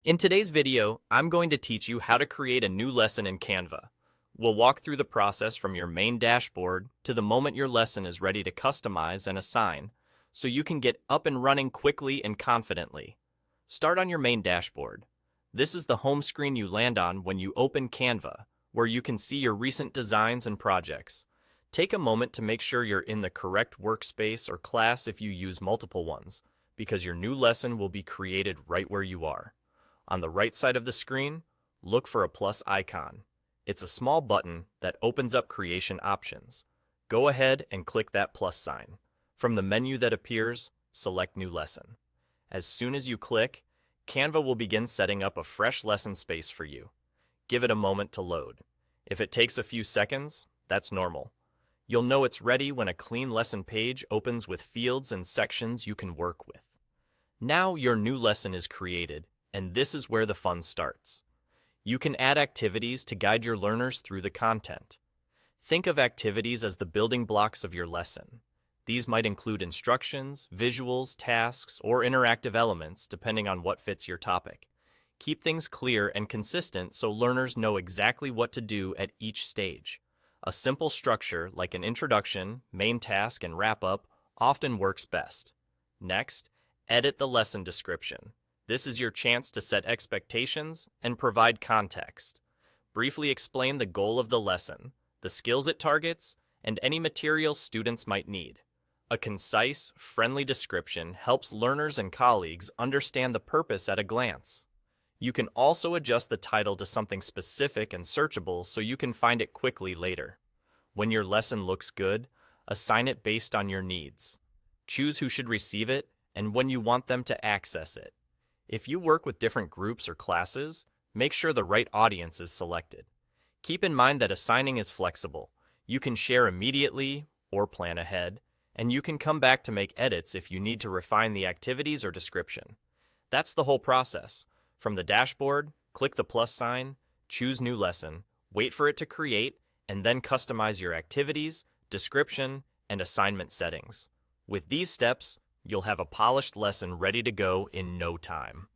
In today's video, I'm going to teach you how to create a new lesson in Canva. We'll walk through the process from your main dashboard to the moment your lesson is ready to customize and assign, so you can get up and running quickly and confidently. Start on your main dashboard. This is the home screen you land on when you open Canva, where you can see your recent designs and projects. Take a moment to make sure you're in the correct workspace or class if you use multiple ones, because your new lesson will be created right where you are. On the right side of the screen, look for a plus icon. It's a small button that opens up creation options. Go ahead and click that plus sign. From the menu that appears, select New Lesson. As soon as you click, Canva will begin setting up a fresh lesson space for you. Give it a moment to load. If it takes a few seconds, that's normal. You'll know it's ready when a clean lesson page opens with fields and sections you can work with. Now your new lesson is created, and this is where the fun starts. You can add activities to guide your learners through the content. Think of activities as the building blocks of your lesson. These might include instructions, visuals, tasks, or interactive elements depending on what fits your topic. Keep things clear and consistent so learners know exactly what to do at each stage. A simple structure like an introduction, main task, and wrap-up often works best. Next, edit the lesson description. This is your chance to set expectations and provide context. Briefly explain the goal of the lesson, the skills it targets, and any materials students might need. A concise, friendly description helps learners and colleagues understand the purpose at a glance. You can also adjust the title to something specific and searchable so you can find it quickly later. When your lesson looks good, assign it based on your needs. Choose who should receive it and when you want them to access it. If you work with different groups or classes, make sure the right audience is selected. Keep in mind that assigning is flexible. You can share immediately or plan ahead, and you can come back to make edits if you need to refine the activities or description. That's the whole process. From the dashboard, click the plus sign, choose New Lesson, wait for it to create, and then customize your activities, description, and assignment settings. With these steps, you'll have a polished lesson ready to go in no time.